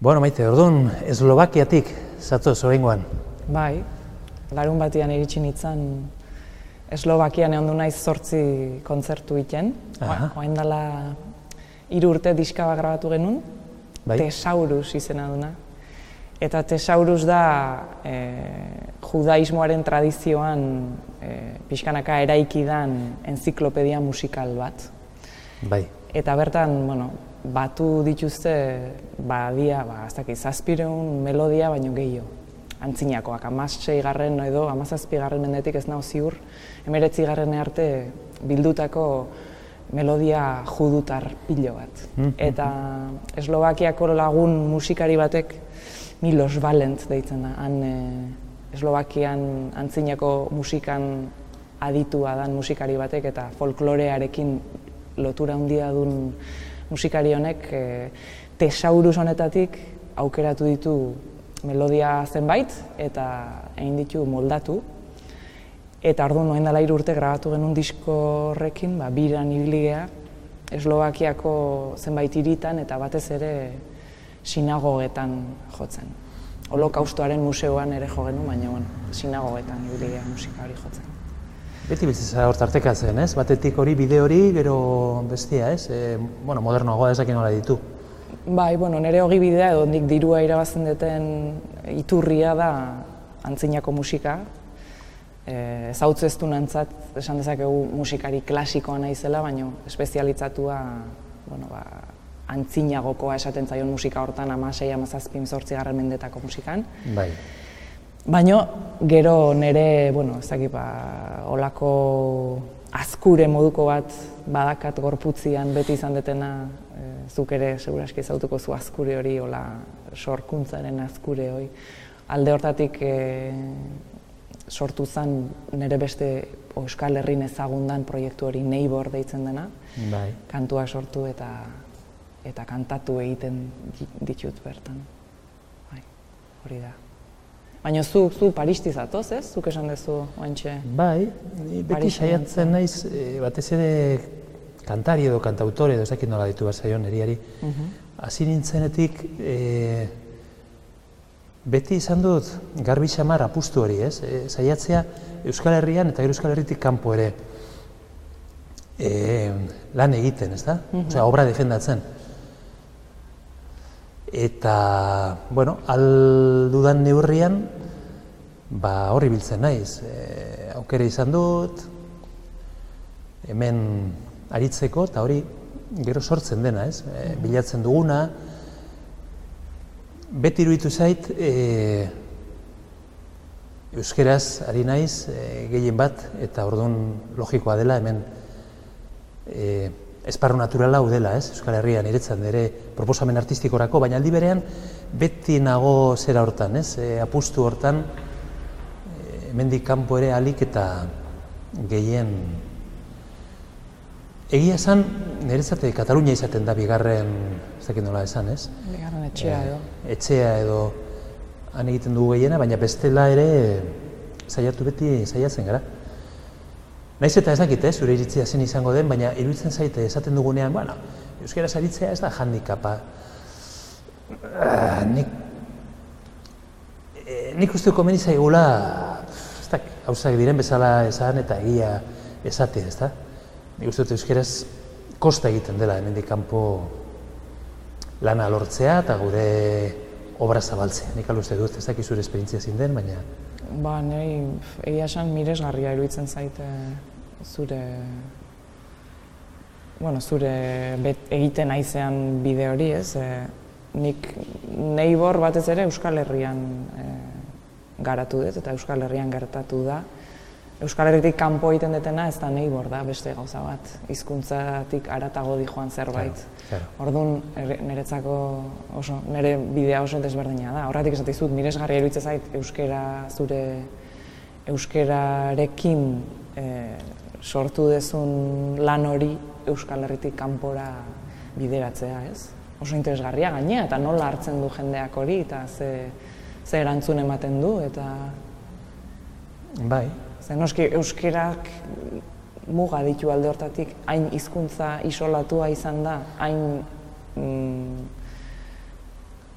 Bueno, Maite, orduan, Eslovakiatik zatoz oraingoan. Bai, larun batian iritsi nintzen Eslovakian egon du naiz 8 kontzertu iten. Oain dela 3 urte diska bat grabatu genuen, Tesaurus izena duna. Eta Tesaurus da judaismoaren tradizioan pixkanaka eraiki dan enziklopedia musikal bat. Bai. Eta bertan, batu dituzte, badia, 700 melodia baino gehiago. Antzinakoak, 16garren edo 17garren mendetik ez nago ziur, 19garren arte bildutako melodia judutar pilo bat. Eta Eslovakiako lagun musikari batek Milos Valent deitzen da. Han Eslovakian antzinako musikan aditua dan musikari batek eta folklorearekin lotura handia duen musikari honek Tesaurus honetatik aukeratu ditu melodia zenbait eta egin ditu moldatu. Eta orduan orain dela 3 urte grabatu genuen disko horrekin, biran ibili gea Eslovakiako zenbait hiritan eta batez ere sinagogetan jotzen. Holokaustoaren museoan ere jo genuen, baina sinagogetan ibili gea musika hori jotzen. Beti bizitza hor tartekatzen, ez? Batetik hori, bide hori, gero bestia, ez? Modernoagoa ezakin nola ditu. Bai, nire hogi bidea edo nik dirua irabazten duten iturria da antzinako musika. Ezautzu ez du nantzat, esan dezakegu musikari klasikoa naizela, baina espezialitzatua antzinagokoa esaten zaion musika hortan 16, 17, 18garren mendetako musikan. Bai. Baina gero nire, olako azkure moduko bat badakat gorputzian beti izan detena, zuk ere seguraski ezautuko zu azkure hori, sorkuntzaren azkure hori. Alde hortatik sortu zen nire beste Euskal Herrin ezagundan proiektu hori Neibor deitzen dena. Bai. Kantuak sortu eta kantatu egiten ditut bertan. Bai, hori da. Baina zu Paristi zatoz, ez? Zuk esan duzu oantxe? Bai, beti saiatzen naiz, batez ere kantari edo kantautore edo ez dakit nola ditu bat zaion niriari. Hasi nintzenetik beti izan dut garbi xamar apustu hori, ez? Saiatzea Euskal Herrian eta Euskal Herritik kanpo ere lan egiten, ez da? Osea, obra defendatzen. Eta, aldudan neurrian, hori biltzen naiz. Aukera izan dut, hemen aritzeko, eta hori gero sortzen dena, ez? Bilatzen duguna. Beti iruditu zait, euskeraz ari naiz, gehien bat, eta orduan logikoa dela, hemen esparru naturala hau dela, ez? Euskal Herrian niretzat ere proposamen artistikorako, baina aldi berean beti nago zera hortan, ez? Apustu hortan, hemendik kanpo ere alik eta gehien. Egia esan, niretzat Katalunia izaten da bigarren, ez dakit nola esan, ez? Bigarren etxea edo. Etxea edo han egiten dugu gehiena, baina bestela ere saiatu beti saiatzen gara. Naiz eta ez dakit, zure iritzia zen izango den, baina iruditzen zaite esaten dugunean, euskaraz aritzea ez da handikapa. Nik uste komeni zaigula, ez da, gauzak diren bezala esan eta egia esatea, ez da? Nik uste dut euskaraz kosta egiten dela hemendik kanpo lana lortzea eta gure obra zabaltzea. Nik uste dut, ez dakit zure esperientzia zin den, baina... Niri egia esan miresgarria iruditzen zaite zure egiten aizean bide hori, ez? Nik Neibor batez ere Euskal Herrian garatu dut eta Euskal Herrian gertatu da. Euskal Herritik kanpo egiten detena ez da Neibor da, beste gauza bat. Hizkuntzatik haratago dijoan zerbait. Orduan, nire bidea oso desberdina da. Horretik esatizut, miresgarria iruditzen zait zure euskararekin sortu dezun lan hori Euskal Herritik kanpora bideratzea, ez? Oso interesgarria gainea, eta nola hartzen du jendeak hori, eta ze erantzun ematen du, eta... Bai. Zer noski euskerak muga ditu alde hortatik, hain hizkuntza isolatua izan da, hain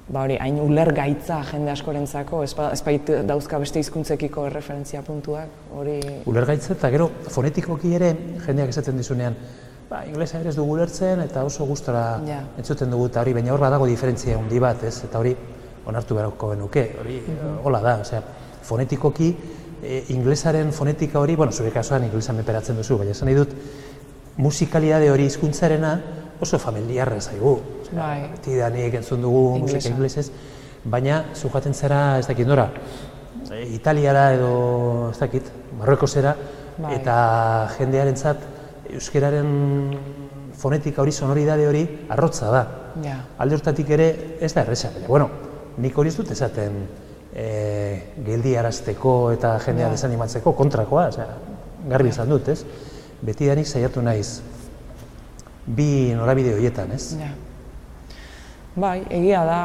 hori, hain ulergaitza jende askorentzako, ez bait dauzka beste hizkuntzekiko erreferentzia puntuak, hori... Ulergaitza eta gero fonetikoki ere jendeak esaten dizunean, inglesa ere ez dugu ulertzen eta oso gustora entzuten dugu eta hori, baina hor badago diferentzia handi bat, ez? Eta hori onartu beharko genuke, hori hola da, osea, fonetikoki inglesaren fonetika hori, bueno, zure kasuan inglesan menperatzen duzu, baina esan nahi dut, musikalitate hori hizkuntzarena oso familiarra zaigu. Beti danik entzun dugu musika inglesez, baina zujaten zara, ez dakit nora, Italiara edo, ez dakit, Marruekosera, eta jendearentzat euskararen fonetika hori, sonoridade hori, arrotza da. Alde hortatik ere ez da erresa, baina, bueno, nik hori ez dut esaten geldiarazteko eta jendea desanimatzeko kontrakoa, garbi izan dut, ez? Beti danik saiatu naiz bi norabide horietan, ez? Bai, egia da,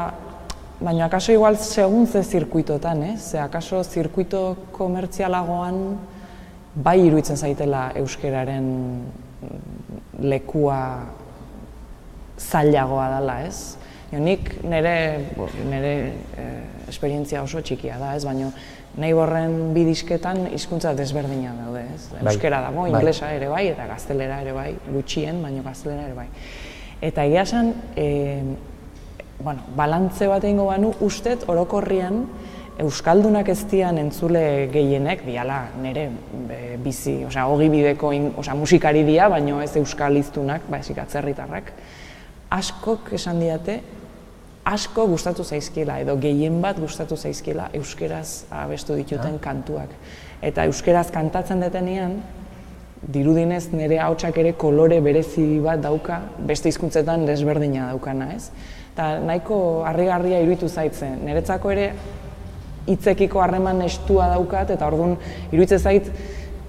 baina akaso igual segun ze zirkuitotan, ez? Akaso zirkuito komertzialagoan bai iruditzen zaitela euskararen lekua zailagoa dela, ez? Nik nire esperientzia oso txikia da, ez? Baina Neighborren bi disketan hizkuntza desberdina daude, ez? Euskara dago, inglesa ere bai, eta gaztelera ere bai, gutxien, baina gaztelera ere bai. Eta egia esan, balantze bat egingo banu, ustet orokorrian euskaldunak ez dian entzule gehienek, diala nire bizi, ogi bideko musikari dia, baina ez euskaliztunak, baizik atzerritarrak, askok esan diate, asko gustatu zaizkiela, edo gehien bat gustatu zaizkiela euskeraz abestu dituten kantuak. Eta euskeraz kantatzen detenean, dirudinez nire ahotsak ere kolore berezi bat dauka, beste hizkuntzetan desberdina daukana, ez? Eta nahiko harrigarria iruditu zaitzen, niretzako ere hitzekiko harreman estua daukat, eta orduan iruditzen zait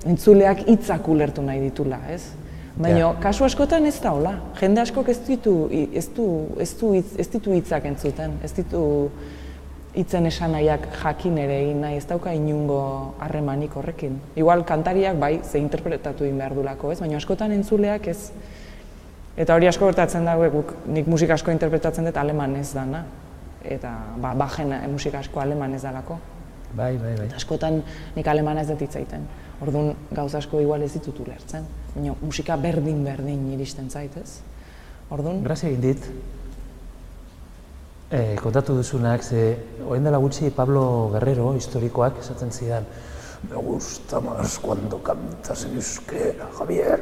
entzuleak hitzak ulertu nahi ditula, ez? Baina, kasu askotan ez da hola. Jende askok ez ditu hitzak entzuten, ez ditu hitzen esanaiak jakin ere egin nahi, ez dauka inungo harremanik horrekin. Igual kantariak bai, ze interpretatu egin behar dulako, ez? Baina askotan entzuleak ez. Eta hori asko gertatzen dago, nik musika asko interpretatzen dut alemanez dana. Eta bajen musika asko alemanez dalako. Bai. Askotan nik alemanez dut hitz egiten. Orduan gauza asko igual ez ditut ulertzen. Baina musika berdin iristen zaitez. Orduan... Grazia egin dit. Kontatu duzunak, orain dela gutxi Pablo Guerrero, historikoak, esaten zidan me gusta más cuando cantas en euskera, Javier.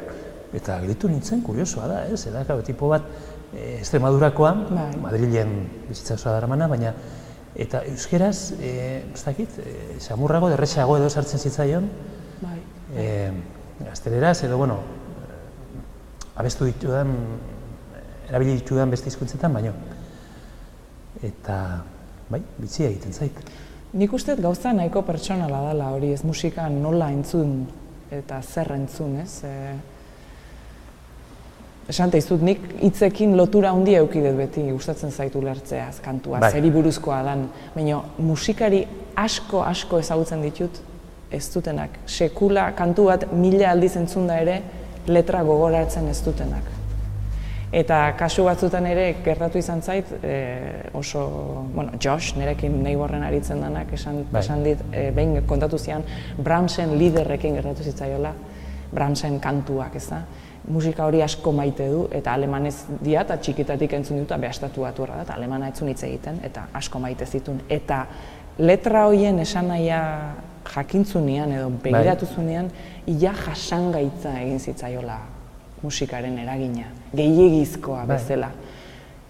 Eta gelditu nintzen, kuriosoa da, ez? Tipo bat, Extremadurakoa, Madrilen bizitza osoa daramana, baina eta euskeraz, ez dakit, samurrago, derrexeago edo sartzen zitzaion, gazteleraz edo, bueno, abestu ditudan, erabili ditudan beste hizkuntzetan, baino. Eta, bai, bitxia egiten zait. Nik uste gauza nahiko pertsonala dela hori, ez musika nola entzun eta zer entzun, ez? Esan teizut, nik hitzekin lotura handia eukidet beti, gustatzen zaitu ulertzeaz, kantua, zeri buruzkoa dan. Baina musikari asko ezagutzen ditut, ez dutenak. Sekula kantu bat 1000 aldiz entzunda ere, letra gogoratzen ez dutenak. Eta kasu batzutan ere gertatu izan zait, oso, Josh, nirekin Neighborren aritzen denak, esan dit, behin kontatu zian, Brahmsen liderrekin gertatu zitzaiola, Brahmsen kantuak, ez da? Musika hori asko maite du, eta alemanez dia, eta txikitatik entzun dut, behastatu baturra da, eta alemana etzun hitz egiten, eta asko maite zitun. Eta letra horien esanahia jakintzunean edo begiratu zunean, ia jasangaitza egin zitzaiola musikaren eragina, gehiegizkoa bezala.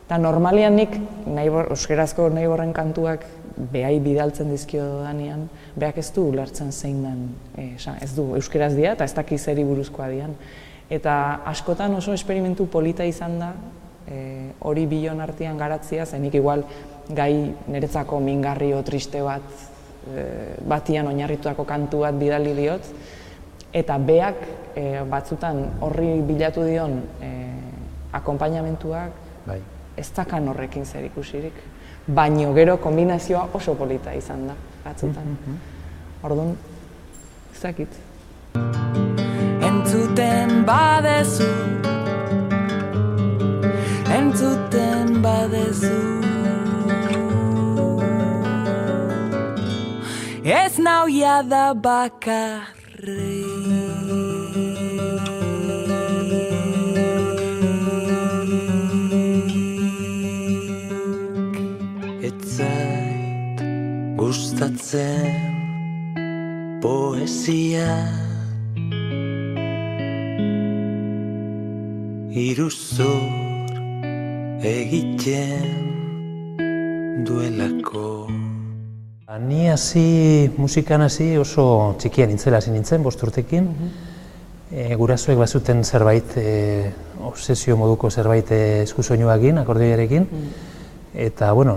Eta normalian nik, euskerazko Neighborren kantuak behai bidaltzen dizkio danean, behak ez du ulertzen zein den, ez du euskeraz dia, eta ez daki zeri buruzkoa dian. Eta askotan oso esperimentu polita izan da, hori bilon artean garatzia, zenik igual gai niretzako mingarrio triste batian oinarritutako kantu bat bidali diot, eta beak batzutan horri bilatu dion akonpainamentuak ez dakan horrekin zer ikusirik. Baino gero kombinazioa oso polita izan da, batzutan. Orduan, ez dakit. Entzuten badezu, entzuten badezu. ez nauia da bakarri. Etzait gustatzen poesia, iruzur egiten duelako. Ni musikan hasi oso txikia nintzela hasi nintzen, 5 urtekin. Gurasoek bazuten zerbait, obsesio moduko zerbait eskusoinuarekin, akordioiarekin. Eta, bueno,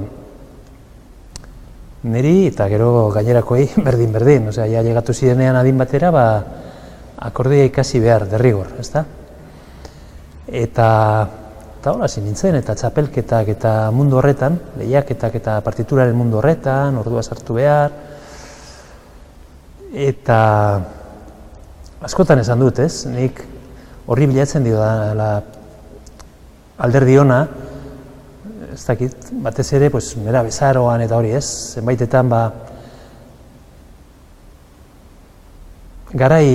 niri eta gero gainerakoei berdin. Osea, ja llegatu zirenean adin batera, akordioa ikasi behar, derrigor, ezta? Eta hola hasi nintzen, eta txapelketak eta mundu horretan, lehiaketak eta partituraren mundu horretan, ordua sartu behar. Eta askotan esan dut, ez? Nik horri bilatzen dio da alderdi ona, ez dakit, batez ere, nera bezaroan eta hori, ez? Zenbaitetan, garai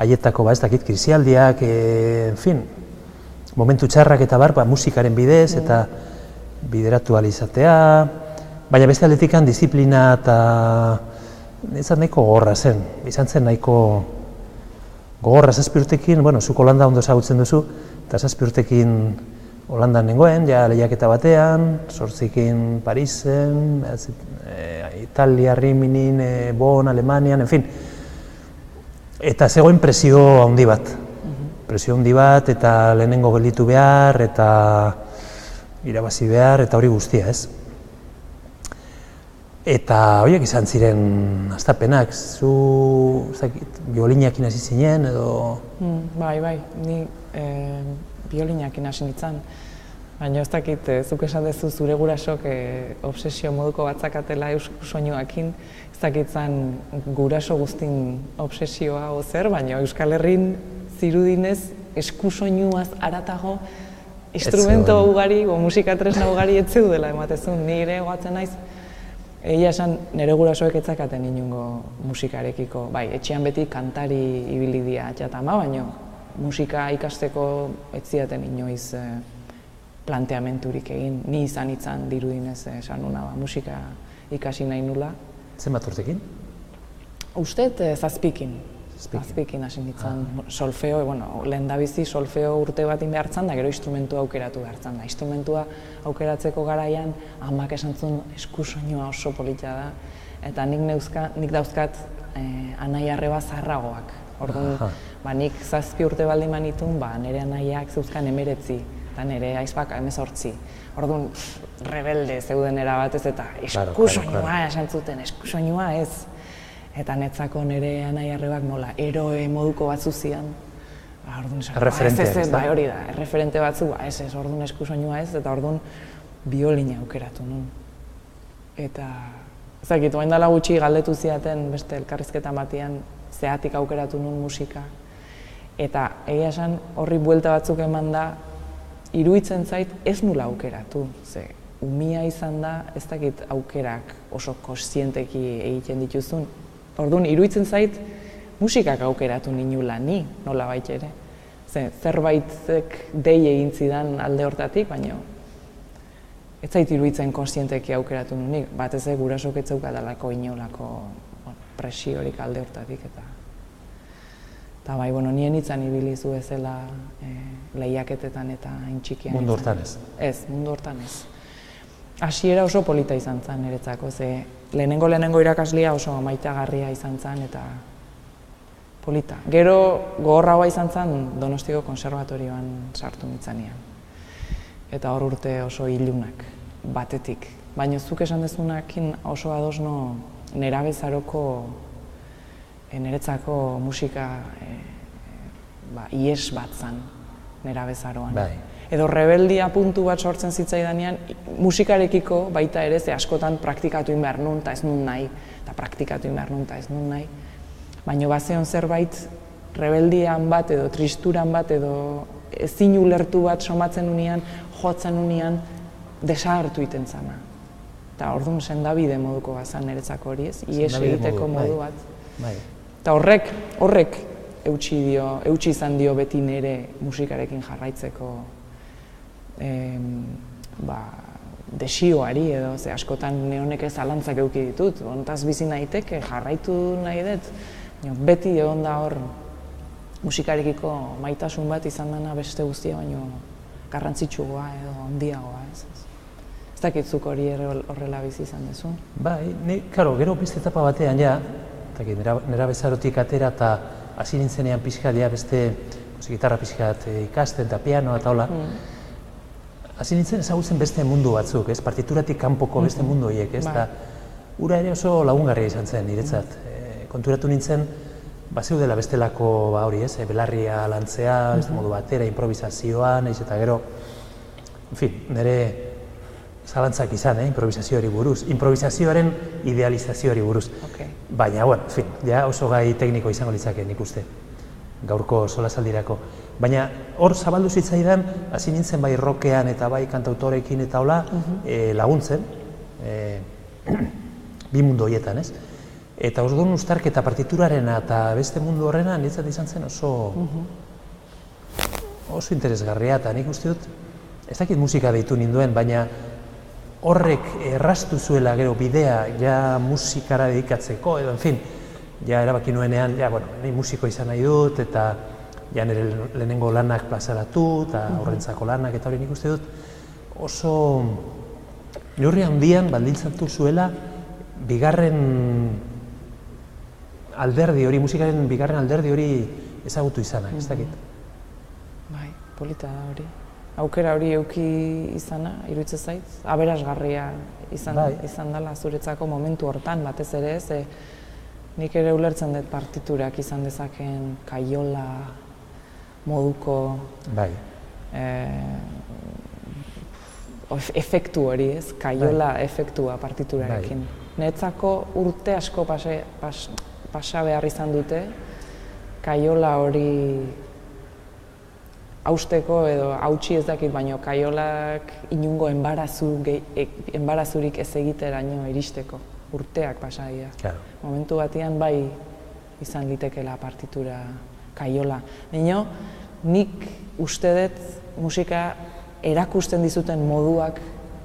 haietako, ez dakit, krisialdiak, en fin, momentu txarrak eta musikaren bidez eta bideratu ahal izatea, baina beste aldetikan disiplina eta izan nahiko gogorra zen, izan zen nahiko gogorra 7 urtekin, zuk Holanda ondo ezagutzen duzu, eta 7 urtekin Holandan nengoen, ja lehiaketa batean, 8ekin Parisen, Italia, Riminin, Bonn, Alemanian, en fin. Eta zegoen presio handi bat. Presio handi bat, eta lehenengo gelditu behar, eta irabazi behar, eta hori guztia, ez? Eta horiek izan ziren hastapenak, zu biolinakin hasi zinen, edo... Bai, ni biolinakin hasi nintzen. Baina ez dakit, zuk esan dezu zure gurasok obsesio moduko batzakatela soinuakin, ez dakit zan guraso guztin obsesioa zer, baina Euskal Herrin zirudinez eskusoinuaz haratago instrumento ugari, musika tresna ugari ez zeudela ematezun. Nire goatzen naiz, egia esan nire gurasoek etzakaten inungo musikarekiko. Bai, etxean beti kantari ibili dira atxatama, baina musika ikasteko ez zidaten inoiz planteamenturik egin. Ni izan dirudinez esan nuna, musika ikasi nahi nula. Zenbat urtekin? Ustet 7ekin. 7ekin hasi nintzen solfeo, lehendabizi solfeo urte bat behartzen da, gero instrumentua aukeratu behartzen da. Instrumentua aukeratzeko garaian, amak esan zuen eskusoinua oso polita da, eta nik dauzkat anai arreba zaharragoak. Orduan, nik 7 urte baldin manitun, nire anaiak zeuzkan 19, eta nire aizpak 18. Orduan, rebelde zeuden erabatez eta eskusoinua esan zuten, eskusoinua ez. Eta netzako nire anai arrebak nola, eroe moduko batzu zian. Erreferenteak, ez da? Bai, hori da, erreferente batzu, ez, orduan eskusoinua ez, eta orduan biolina aukeratu nun. Eta, ezakit, oain dela gutxi galdetu ziaten beste elkarrizketa batian zehatik aukeratu nun musika. Eta egia esan horri buelta batzuk eman da, iruditzen zait ez nula aukeratu. Ze, umia izan da, ez dakit aukerak oso kontzienteki egiten dituzun. Orduan, iruditzen zait musikak aukeratu ninula ni, nola baita ere. Zerbaitek dei egin zidan alde hortatik, baina ez zait iruditzen kontzienteki aukeratu nunik. Batez gurasok ez zeukadalako inolako presiorik alde hortatik. Eta bai, nien itzan ibilizu ezela lehiaketetan eta intxikian. Mundu hortan ez? Ez, mundu hortan ez. Hasiera oso polita izan zen niretzako, ze lehenengo irakaslia oso maitagarria izan zen eta polita. Gero gogorragoa izan zen Donostiko Kontserbatorioan sartu nintzanean. Eta hor urte oso ilunak, batetik. Baina zuk esan dezunakin oso adosno niretzako musika ies bat zen nerabezaroan. Edo rebeldia puntu bat sortzen zitzaidanean, musikarekiko baita ere, ze askotan praktikatu behar nun eta ez nun nahi, eta praktikatu behar nun eta ez nun nahi. Baina bazeon zerbait, rebeldian bat edo tristuran bat edo ezin ulertu bat somatzen unean, jotzen unean, desagertu iten zana. Eta orduan sendabide moduko bazan niretzako hori ez, ihes egiteko modu bat. Eta horrek eutsi izan dio beti nire musikarekin jarraitzeko desioari edo, ze askotan honek ez zalantzak eduki ditut, hontaz bizi naiteke, jarraitu nahi dut, beti egon da hor musikarekiko maitasun bat izan dena beste guztia, baino garrantzitsuagoa edo handiagoa ez. Ez dakitzuk hori horrela bizi izan duzun? Bai, gero beste etapa batean ja, nera bezarotik atera eta hasi nintzenean pixka beste gitarra pixka ikasten eta pianoa eta hola. Hasi nintzen ezagutzen beste mundu batzuk, ez? Partituratik kanpoko beste mundu horiek, ez? Eta ura ere oso lagungarria izan zen niretzat. Konturatu nintzen, zeudela bestelako hori, ez? Belarria lantzea, beste modu batera, improvisazioa, nahiz eta gero, nire zalantzak izan, improvisazioari buruz, improvisazioaren idealizazioari buruz. Baina, oso gai tekniko izango litzake nik uste, gaurko solasaldirako. Baina hor zabaldu zitzaidan, hasi nintzen bai rockean eta bai kantautorekin eta hola laguntzen, bi mundu horietan, ez? Eta orduan uztarketa partiturarena eta beste mundu horrena niretzat izan zen oso interesgarria, eta nik uste dut, ez dakit musika deitu ninduen, baina horrek erraztu zuela gero bidea ja musikara dedikatzeko, edo, ja erabaki nuenean, nahi musiko izan nahi dut, eta ja nire lehenengo lanak plazaratu, eta horrentzako lanak, eta hori nik uste dut oso neurri handian baldintzatu zuela bigarren alderdi hori, musikaren bigarren alderdi hori ezagutu izanak, ez dakit. Bai, polita da hori. Aukera hori eduki izana, iruditzen zait, aberasgarria izan dela zuretzako momentu hortan, batez ere ez, nik ere ulertzen dut partiturak izan dezaken kaiola moduko efektu hori ez, kaiola efektua partiturarekin. Niretzako urte asko pasa behar izan dute, kaiola hori hausteko edo hautsi ez dakit, baino kaiolak inungo enbarazurik ez egiteraino iristeko. Urteak pasa dira. Momentu batean bai izan litekeela partitura kaiola. Baina nik uste dut musika erakusten dizuten moduak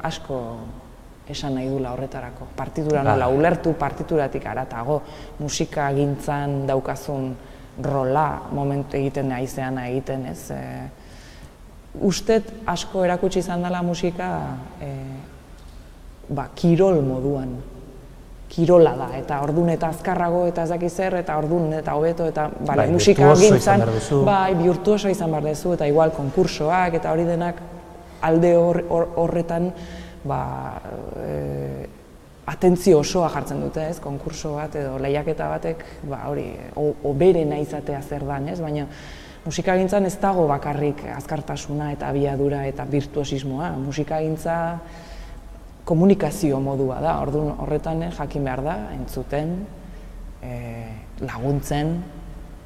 asko esan nahi dula horretarako. Partitura nola ulertu, partituratik haratago, musika gintzan daukazun rola momentu egiten naizeana egiten, ez? Ustet asko erakutsi izan dela musika kirol moduan. Kirola da, eta ordun eta azkarrago eta ez dakiz zer, eta ordun eta hobeto, eta musika gintzan birtuoso izan behar duzu, eta igual konkursoak eta hori denak alde horretan atentzio osoa jartzen dute, ez, konkurso bat edo lehiaketa batek, hori, oberena izatea zer dan, ez, baina musikagintzan ez dago bakarrik azkartasuna eta abiadura eta birtuosismoa. Musikagintza komunikazio modua da, orduan horretan jakin behar da, entzuten, laguntzen,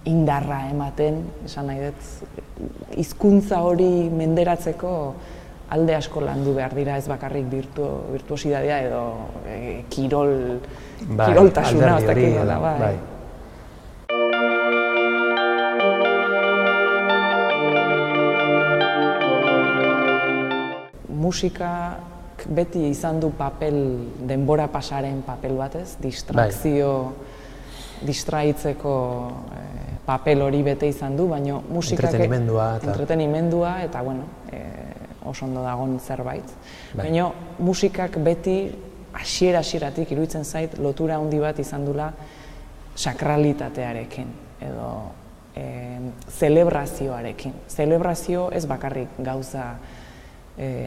indarra ematen, esan nahi dut, hizkuntza hori menderatzeko alde asko landu behar dira, ez bakarrik virtuosidadea edo kiroltasuna, ez dakit nola, bai. Musikak beti izan du denbora pasaren papel bat, ez? Distraitzeko papel hori bete izan du, baina musikak entretenimendua eta, oso ondo dagoen zerbait. Baina musikak beti hasieratik iruditzen zait lotura handi bat izan dula sakralitatearekin edo zelebrazioarekin. Zelebrazio ez bakarrik gauza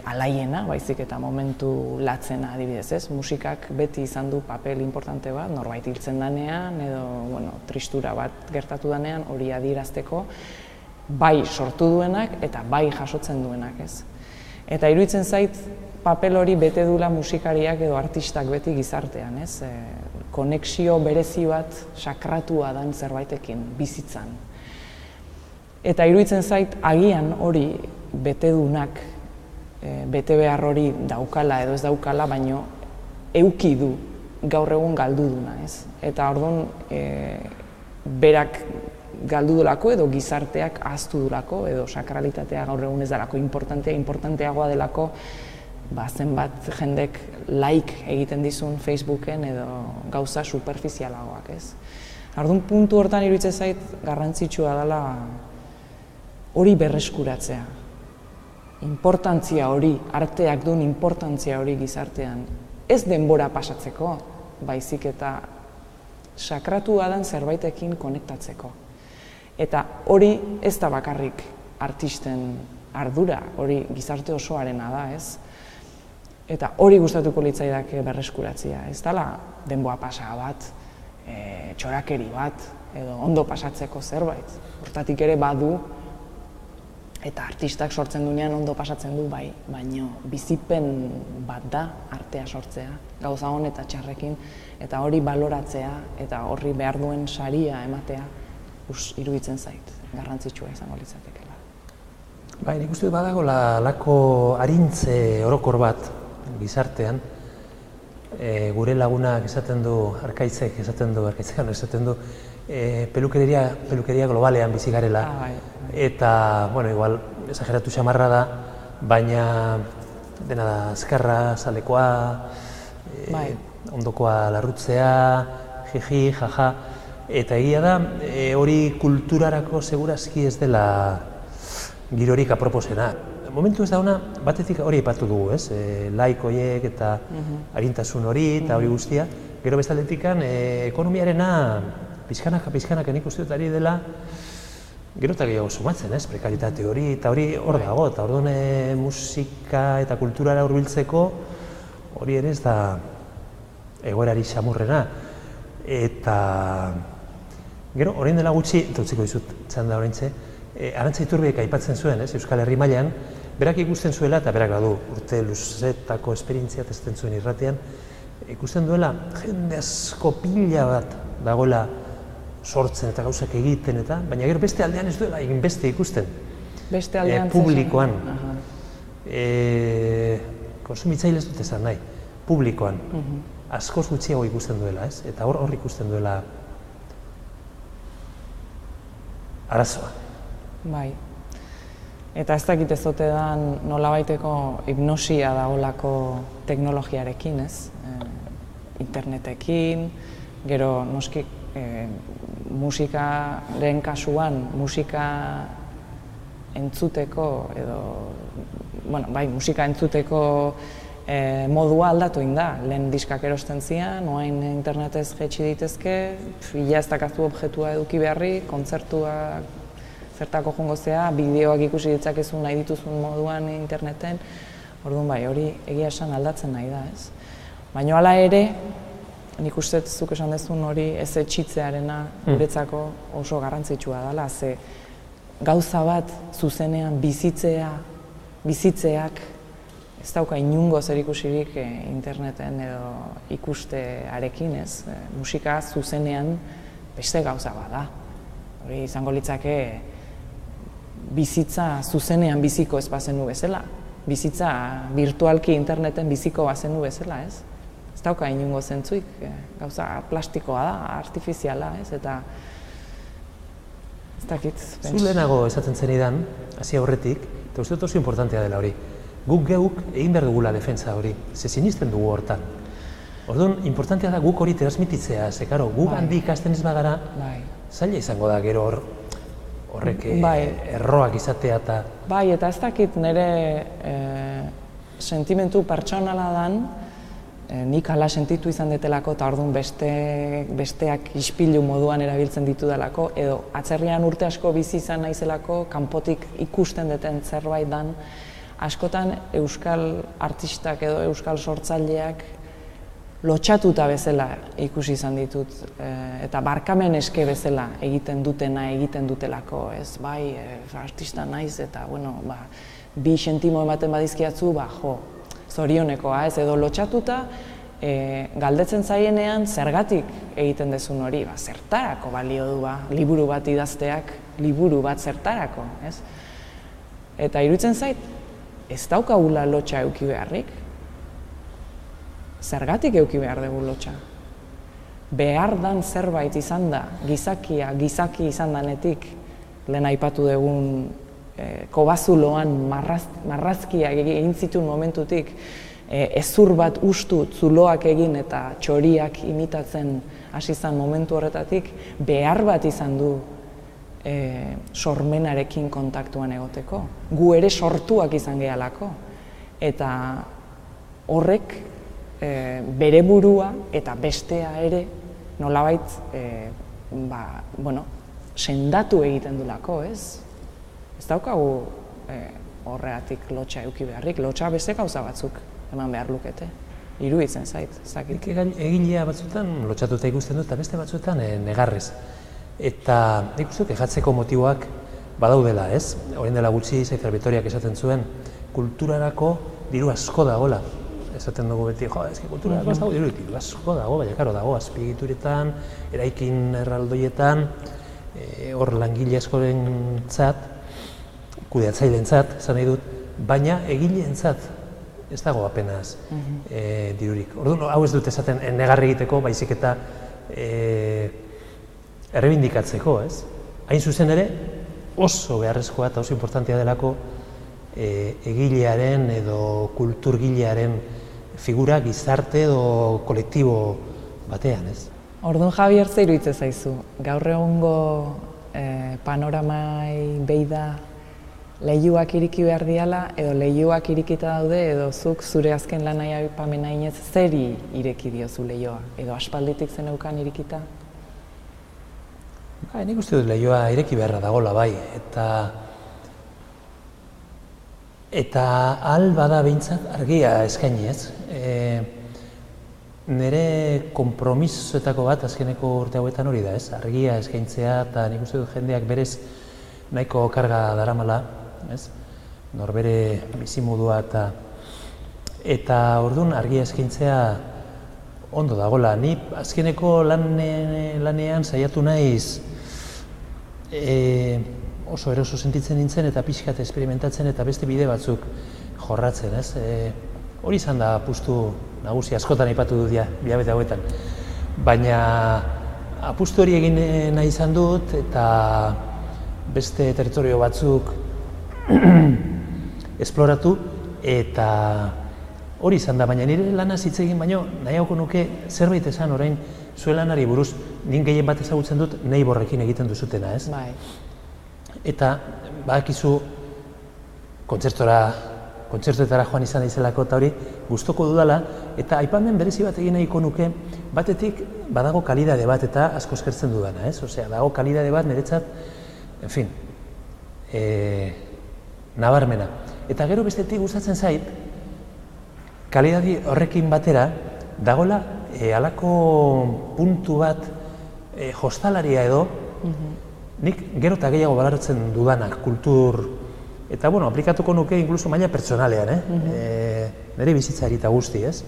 alaiena, baizik eta momentu latzena adibidez, ez? Musikak beti izan du papel importante bat, norbait hiltzen danean edo tristura bat gertatu danean hori adierazteko bai sortu duenak eta bai jasotzen duenak, ez? Eta iruditzen zait papel hori bete dula musikariak edo artistak beti gizartean, ez? Konexio berezi bat sakratua dan zerbaitekin bizitzan. Eta iruditzen zait agian hori bete dunak bete behar hori daukala edo ez daukala, baino euki du gaur egun galdu duna, ez? Eta orduan berak galdu dulako edo gizarteak ahaztu dulako edo sakralitatea gaur egun ez dalako importanteagoa delako zenbat jendek like egiten dizun Facebooken edo gauza superficialagoak, ez? Orduan puntu hortan iruditzen zait garrantzitsua dela hori berreskuratzea. Importantzia hori, arteak duen importantzia hori gizartean. Ez denbora pasatzeko, baizik eta sakratua den zerbaitekin konektatzeko. Eta hori ez da bakarrik artisten ardura, hori gizarte osoarena da, ez? Eta hori gustatuko litzaidake berreskuratzea, ez dela denbora pasa bat, txorakeri bat, edo ondo pasatzeko zerbait. Hortatik ere badu, eta artistak sortzen duenean ondo pasatzen du bai, baina bizipen bat da artea sortzea, gauza hon eta txarrekin, eta hori baloratzea, eta horri behar duen saria ematea, iruditzen zait, garrantzitsua izango litzatekeela. Bai, nik uste badago lako arintze orokor bat gizartean, gure lagunak esaten du, Arkaitzek esaten du, pelukeria globalean bizi garela. Eta, bueno, igual, esageratu xamarra da, baina dena da azkarra, zalekoa, ondokoa larrutzea, jiji, jaja, eta egia da, hori kulturarako segurazki ez dela girorik aproposena. Momentu ez da ona, batetik hori aipatu dugu, ez? Like horiek eta arintasun hori eta hori guztia, gero bestaletikan ekonomiarena pixkanaka nik uste dut ari dela gero eta gehiago sumatzen, ez? Prekaritate hori eta hori hor dago, eta orduan musika eta kulturara hurbiltzeko hori ere ez da egoerari xamurrena. Eta gero, orain dela gutxi, eta utziko dizut txanda oraintxe, Arantza Iturbiek aipatzen zuen, ez? Euskal Herri mailan, berak ikusten zuela, eta berak badu urte luzetako esperientzia testen zuen irratian, ikusten duela jende asko pila bat dagoela sortzen eta gauzak egiten eta, baina gero beste aldean ez duela egin beste ikusten. Beste aldean publikoan. Konsumitzaile ez dut esan nahi, publikoan. Askoz gutxiago ikusten duela, ez? Eta hor ikusten duela arazoa. Bai. Eta ez dakit ez ote dan nolabaiteko hipnosia dagoelako teknologiarekin, ez? Internetekin, gero noski musikaren kasuan, musika entzuteko edo, bueno, bai, musika entzuteko modua aldatu egin da. Lehen diskak erosten zian, orain internetez jaitsi ditezke, ia ez dakazu objektua eduki beharri, kontzertuak zertako joango zea, bideoak ikusi ditzakezu nahi dituzun moduan interneten, orduan bai, hori egia esan aldatzen nahi da, ez? Baina hala ere, nik uste zuk esan dezun hori ez etxitzearena guretzako oso garrantzitsua dela, ze gauza bat zuzenean bizitzeak ez dauka inungo zerikusirik interneten edo ikustearekin, ez? Musika zuzenean beste gauza bat da. Hori izango litzake bizitza zuzenean biziko ez bazenu bezala, bizitza virtualki interneten biziko bazenu bezala, ez? Ez dauka inungo zentzuik, gauza plastikoa da, artifiziala, ez? Eta ez dakit. Zu lehenago esaten zenidan, hasi aurretik, eta uste dut oso importantea dela hori. Guk geuk egin behar dugula defentsa hori, ze sinisten dugu hortan. Orduan, importantea da guk hori transmititzea, ze karo, guk handi ikasten ez bagara, zaila izango da gero horrek erroak izatea eta... Bai, eta ez dakit nire sentimentu pertsonala dan, nik hala sentitu izan detelako eta orduan besteak ispilu moduan erabiltzen ditu delako, edo atzerrian urte asko bizi izan naizelako, kanpotik ikusten deten zerbait dan, askotan euskal artistak edo euskal sortzaileak lotxatuta bezala ikusi izan ditut, eta barkamen eske bezala egiten dutelako, ez, bai, artista naiz, eta, bueno, bi sentimo ematen badizkiatzu, zorionekoa, ez, edo lotxatuta, galdetzen zaienean zergatik egiten dezun hori, zertarako balio du, liburu bat idazteak, liburu bat zertarako, ez? Eta iruditzen zait, ez daukagula lotxa eduki beharrik. zergatik eduki behar dugu lotxa? Behar dan zerbait izan da, gizaki izan danetik, lehen aipatu dugun kobazuloan marrazkiak egin zituen momentutik, ezur bat ustu zuloak egin eta txoriak imitatzen hasi izan momentu horretatik, behar bat izan du sormenarekin kontaktuan egoteko. Gu ere sortuak izan gehalako. Eta horrek bere burua eta bestea ere nolabait sendatu egiten dulako, ez? Ez daukagu horregatik lotxa eduki beharrik, lotxa beste gauza batzuk eman behar lukete. Iruditzen zait, ez dakit. Egilea batzuetan lotxatuta ikusten dut, eta beste batzuetan negarrez. Eta nik uste kejatzeko motiboak badaudela, ez? Orain dela gutxi Zaifer Betoriak esaten zuen, kulturarako diru asko dagoela. Esaten dugu beti, kulturarako ez dago diru asko dago, baina karo dago azpiegituretan, eraikin erraldoietan, hor langile askorentzat, kudeatzaileentzat, esan nahi dut, baina egileentzat ez dago apenas dirurik. Orduan, hau ez dut esaten negarri egiteko, baizik eta errebindikatzeko, ez? Hain zuzen ere, oso beharrezkoa eta oso importantea delako egilearen edo kulturgilearen figura gizarte edo kolektibo batean, ez? Orduan, Javier, zer iruditzen zaizu? Gaur egungo panoramai beida leihoak iriki behar diala, edo leihoak irikita daude, edo zuk zure azken lanai aipamena inez zeri ireki diozu leihoa, edo aspalditik zeneukan irikita? Nik uste dut leihoa ireki beharra dagoela bai, eta ahal bada behintzat argia eskaini, ez? Nire konpromisoetako bat azkeneko urte hauetan hori da, ez? Argia eskaintzea eta nik uste dut jendeak berez nahiko karga daramala, ez? Norbere bizimodua eta orduan argia eskaintzea ondo dagoela. Ni azkeneko lanean saiatu naiz oso eroso sentitzen nintzen eta pixkat esperimentatzen eta beste bide batzuk jorratzen, ez? Hori izan da apustu nagusi, askotan aipatu dut hilabete hauetan. Baina apustu hori egin nahi izan dut eta beste territorio batzuk esploratu eta hori izan da, baina nire lanaz hitz egin baino nahiago nuke zerbait esan orain zuen lanari buruz, nik gehien bat ezagutzen dut Neighborrekin egiten duzutena, ez? Bai. Eta badakizu kontzertuetara joan izan naizelako eta hori gustoko dudala eta aipamen berezi bat egin nahiko nuke, batetik badago kalidade bat eta asko eskertzen dudana, ez? Osea, dago kalidade bat niretzat, en fin, nabarmena. Eta gero bestetik gustatzen zait, kalidade horrekin batera dagola halako puntu bat jostalaria edo, nik gero eta gehiago baloratzen dudanak kultur, eta bueno, aplikatuko nuke inkluso maila pertsonalean, nire bizitzari eta guzti, ez?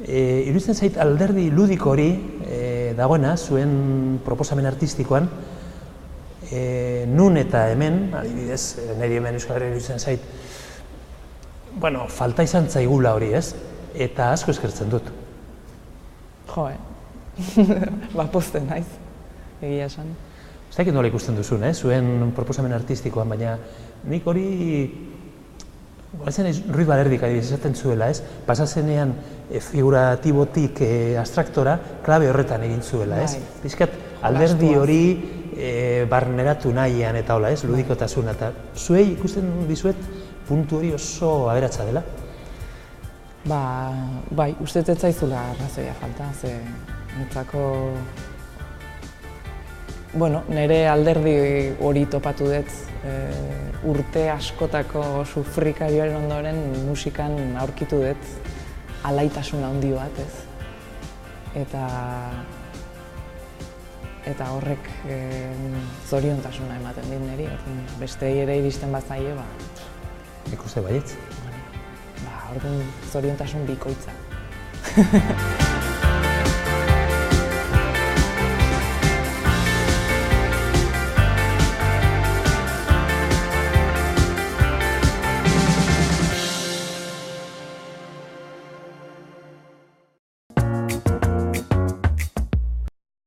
Iruditzen zait alderdi ludiko hori dagoena, zuen proposamen artistikoan, nun eta hemen, adibidez, niri hemen Euskal Herria iruditzen zait, bueno, falta izan zaigula hori, ez? Eta asko eskertzen dut. Jo, pozten naiz, egia esan. Ez dakit nola ikusten duzun, zuen proposamen artistikoan, baina nik hori, Ruiz Balerdik adibidez esaten zuela, ez? Pasazenean figuratibotik abstraktora klabe horretan egin zuela, ez? Bizkat alderdi hori barneratu nahian eta hola, ez? Ludikotasuna eta zuei ikusten dizuet puntu hori oso aberatsa dela? Bai, uste ez zaizula arrazoia falta, ze netzako nire alderdi hori topatu dut urte askotako sufrikarioaren ondoren musikan aurkitu dut alaitasun handi bat, ez? Eta horrek zoriontasuna ematen dit niri, bestei ere iristen bazaie, Nik uste baietz. Orduan zoriontasun bikoitza.